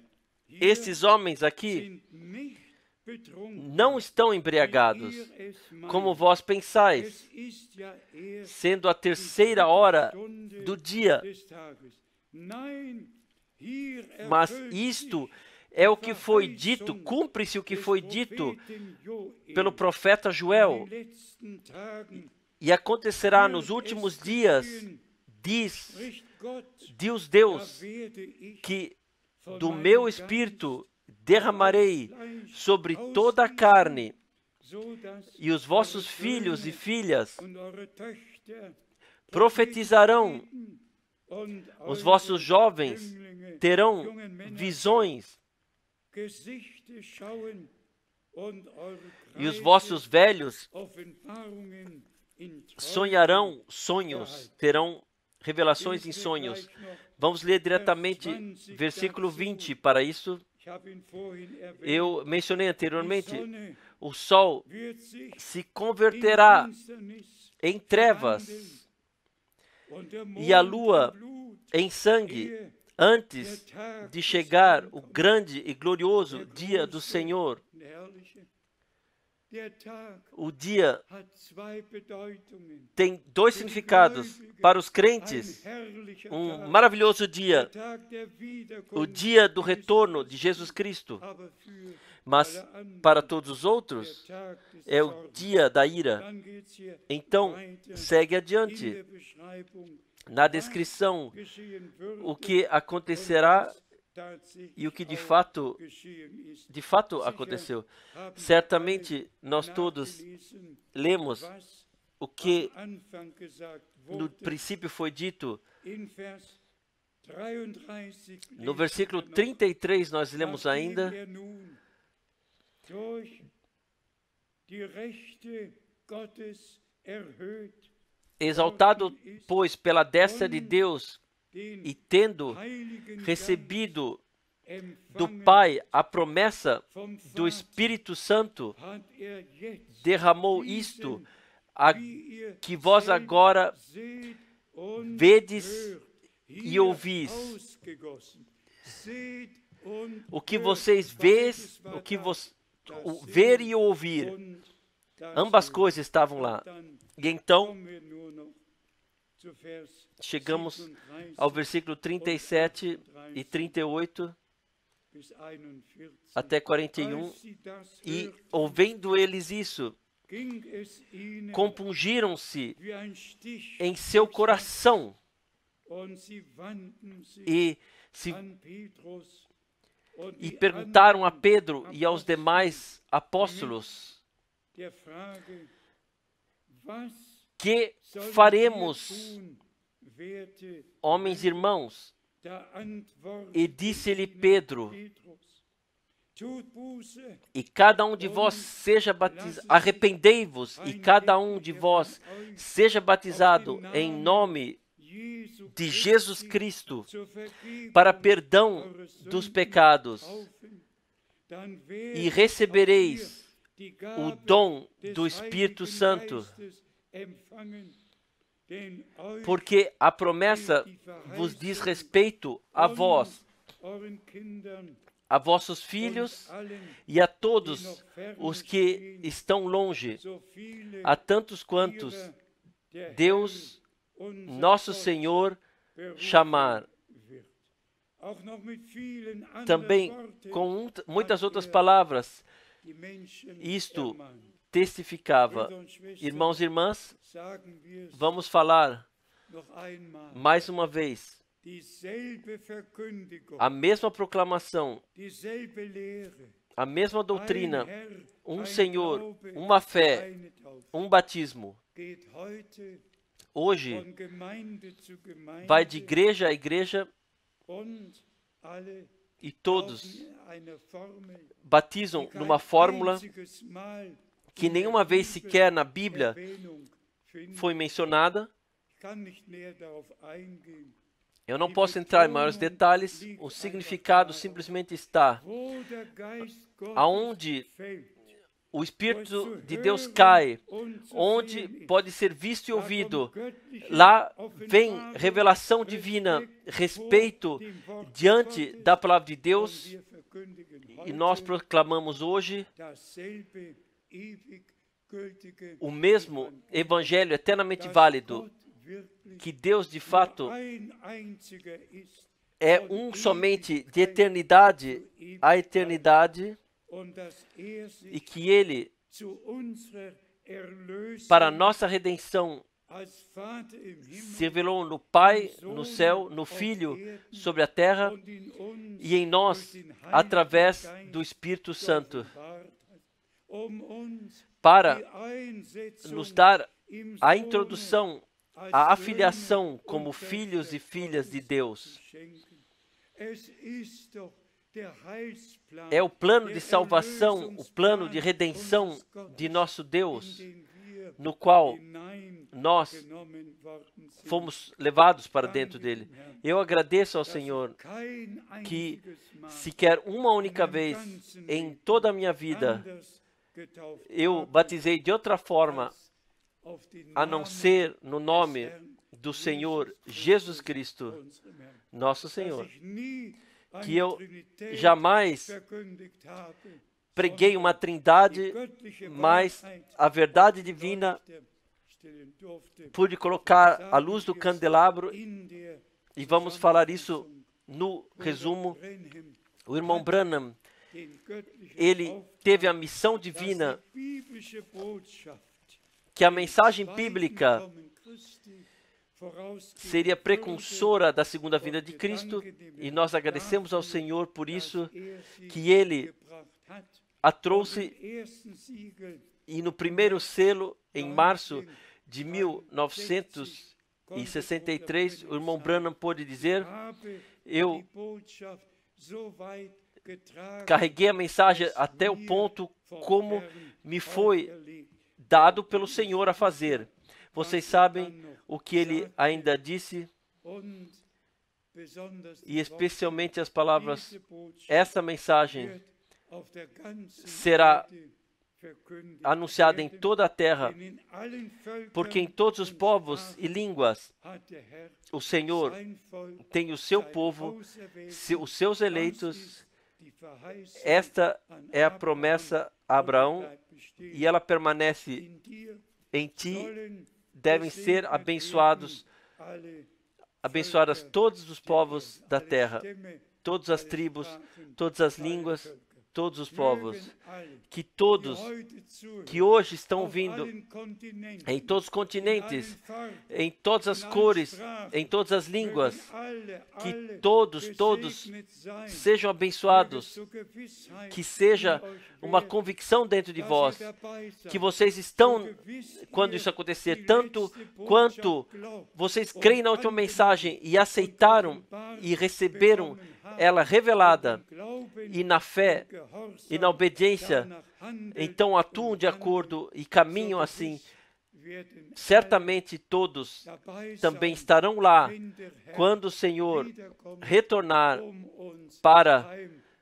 Esses homens aqui não estão embriagados, como vós pensais, sendo a 3ª hora do dia. Mas isto é o que foi dito, cumpre-se o que foi dito pelo profeta Joel. E acontecerá nos últimos dias, diz Deus, que do meu Espírito derramarei sobre toda a carne, e os vossos filhos e filhas profetizarão, os vossos jovens terão visões, e os vossos velhos sonharão sonhos, terão revelações em sonhos. Vamos ler diretamente versículo 20 para isso. Eu mencionei anteriormente, o sol se converterá em trevas e a lua em sangue, antes de chegar o grande e glorioso dia do Senhor. O dia tem 2 significados. Para os crentes, um maravilhoso dia, o dia do retorno de Jesus Cristo. Mas para todos os outros, é o dia da ira. Então, segue adiante. Na descrição, o que acontecerá e o que de fato aconteceu. Certamente nós todos lemos o que no princípio foi dito. No versículo 33 nós lemos ainda, Exaltado, pois, pela destra de Deus, e tendo recebido do Pai a promessa do Espírito Santo, derramou isto que vós agora vedes e ouvis. O que vocês vês, ver e ouvir, ambas coisas estavam lá. E então, chegamos ao versículo 37 e 38 até 41, e ouvindo eles isso, compungiram-se em seu coração e perguntaram a Pedro e aos demais apóstolos: que faremos, homens e irmãos? E disse-lhe Pedro: e cada um de vós seja batizado, arrependei-vos, e cada um de vós seja batizado em nome de Jesus Cristo para perdão dos pecados, e recebereis o dom do Espírito Santo, porque a promessa vos diz respeito a vós, a vossos filhos e a todos os que estão longe, a tantos quantos Deus, nosso Senhor, chamar. Também com muitas outras palavras, isto testificava. Irmãos e irmãs, vamos falar mais uma vez. A mesma proclamação, a mesma doutrina, um Senhor, uma fé, um batismo. Hoje, vai de igreja a igreja e todos batizam numa fórmula que nenhuma vez sequer na Bíblia foi mencionada. Eu não posso entrar em maiores detalhes, o significado simplesmente está aonde o Espírito de Deus cai, onde pode ser visto e ouvido, lá vem revelação divina, respeito diante da palavra de Deus, e nós proclamamos hoje o mesmo Evangelho eternamente válido, que Deus de fato é um somente de eternidade a eternidade, e que Ele, para a nossa redenção, se revelou no Pai, no céu, no Filho, sobre a terra, e em nós, através do Espírito Santo, para nos dar a introdução, a afiliação como filhos e filhas de Deus. É o plano de salvação, o plano de redenção de nosso Deus, no qual nós fomos levados para dentro dele. Eu agradeço ao Senhor que sequer uma única vez em toda a minha vida eu batizei de outra forma a não ser no nome do Senhor Jesus Cristo, nosso Senhor. Que eu jamais preguei uma trindade, mas a verdade divina pude colocar à luz do candelabro, e vamos falar isso no resumo. O irmão Branham, ele teve a missão divina que a mensagem bíblica seria precursora da segunda vinda de Cristo, e nós agradecemos ao Senhor por isso, que Ele a trouxe, e no primeiro selo, em março de 1963, o irmão Branham pôde dizer: eu carreguei a mensagem até o ponto como me foi dado pelo Senhor a fazer. Vocês sabem o que ele ainda disse, e especialmente as palavras: essa mensagem será anunciada em toda a terra, porque em todos os povos e línguas o Senhor tem o seu povo, os seus eleitos. Esta é a promessa a Abraão e ela permanece em ti. Devem ser abençoadas todos os povos da terra, todas as tribos, todas as línguas, todos os povos, que todos que hoje estão vindo em todos os continentes, em todas as cores, em todas as línguas, que todos sejam abençoados, que seja uma convicção dentro de vós, que vocês estão, quando isso acontecer, tanto quanto vocês creem na última mensagem e aceitaram e receberam ela revelada, e na fé e na obediência, então atuam de acordo e caminham assim. Certamente todos também estarão lá quando o Senhor retornar para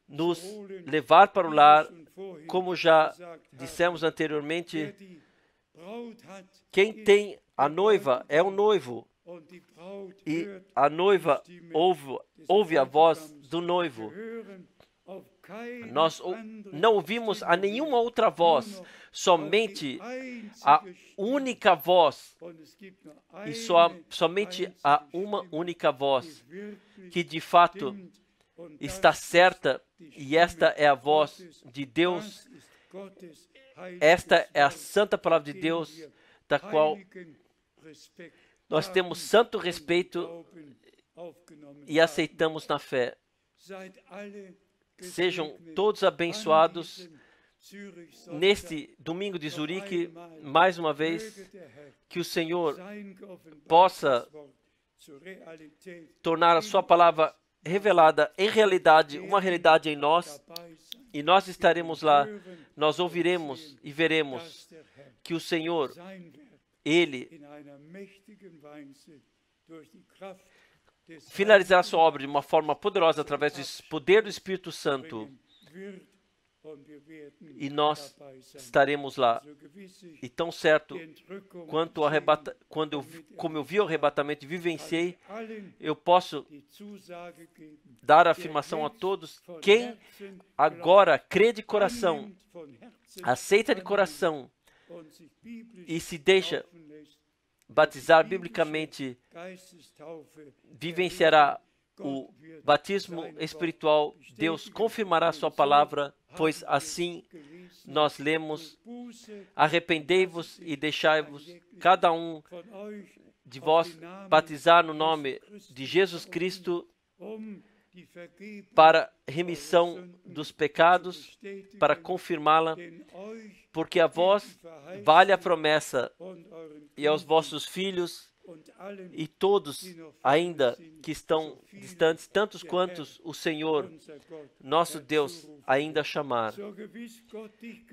nos levar para o lar. Como já dissemos anteriormente, quem tem a noiva é o noivo, e a noiva ouve a voz do noivo. Nós não ouvimos a nenhuma outra voz, somente a única voz, e somente a uma única voz, que de fato está certa, e esta é a voz de Deus. Esta é a santa palavra de Deus, da qual nós temos santo respeito e aceitamos na fé. Sejam todos abençoados neste domingo de Zurique, mais uma vez, que o Senhor possa tornar a sua palavra revelada em realidade, uma realidade em nós, e nós estaremos lá, nós ouviremos e veremos que o Senhor, Ele finalizará sua obra de uma forma poderosa através do poder do Espírito Santo, e nós estaremos lá. E tão certo quanto como eu vi o arrebatamento e vivenciei, eu posso dar a afirmação a todos: quem agora crê de coração, aceita de coração e se deixa batizar biblicamente, vivenciará o batismo espiritual. Deus confirmará sua palavra, pois assim nós lemos: arrependei-vos e deixai-vos cada um de vós batizar no nome de Jesus Cristo para remissão dos pecados, para confirmá-la, porque a vós vale a promessa, e aos vossos filhos e todos ainda que estão distantes, tantos quantos o Senhor, nosso Deus, ainda chamar.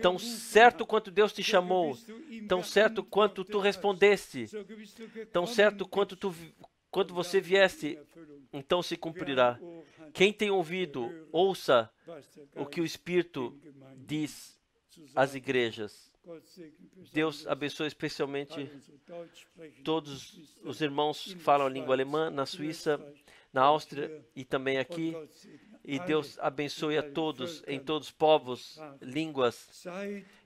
Tão certo quanto Deus te chamou, tão certo quanto tu respondeste, tão certo quando você vieste, então se cumprirá. Quem tem ouvido, ouça o que o Espírito diz às igrejas. Deus abençoe especialmente todos os irmãos que falam a língua alemã na Suíça, na Áustria e também aqui. E Deus abençoe a todos em todos os povos, línguas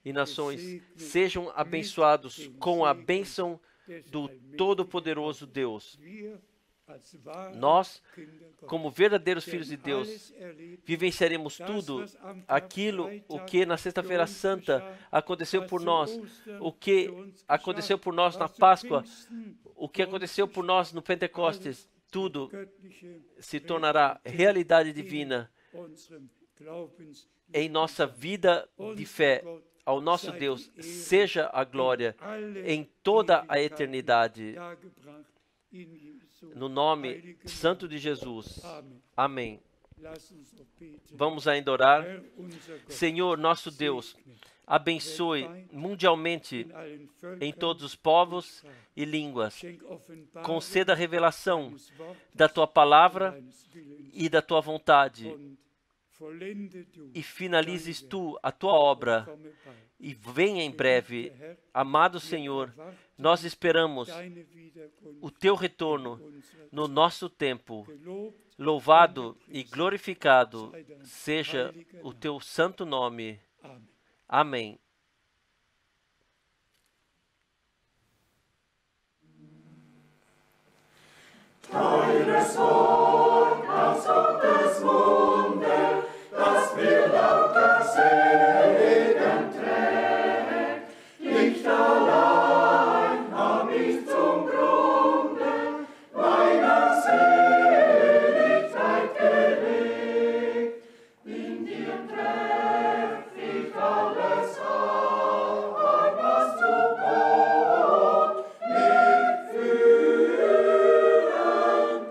e nações. Sejam abençoados com a bênção do Todo-Poderoso Deus. Nós, como verdadeiros filhos de Deus, vivenciaremos tudo aquilo o que na Sexta-feira Santa aconteceu por nós, o que aconteceu por nós na Páscoa, o que aconteceu por nós no Pentecostes. Tudo se tornará realidade divina em nossa vida de fé. Ao nosso Deus seja a glória em toda a eternidade. No nome santo de Jesus. Amém. Vamos ainda orar. Senhor, nosso Deus, abençoe mundialmente em todos os povos e línguas. Conceda a revelação da tua palavra e da tua vontade. E finalizes tu a tua obra e venha em breve. Amado Senhor, nós esperamos o teu retorno no nosso tempo. Louvado e glorificado seja o teu santo nome. Amém. Teures Wort aus Gottes Munde, das mir lauter Segen trägt. Nicht allein hab ich zum Grunde meiner Seligkeit gelegt. In dir treff ich alles an, was zu Gott mich führen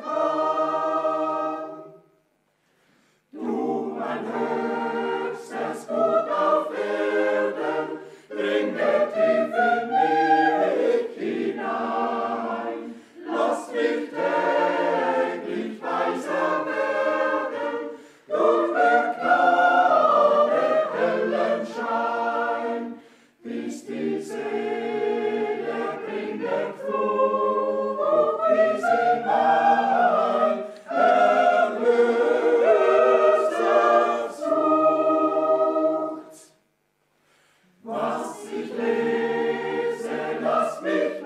kann. Du, mein höchstes Gut auf Erden, dringe tief in mich hinein. Lass mich täglich weiser werden, durch der Gnade hellen Schein, bis die Seele bringet Frucht, wie sie mein Erlöser sucht. Was ich lese, lass mich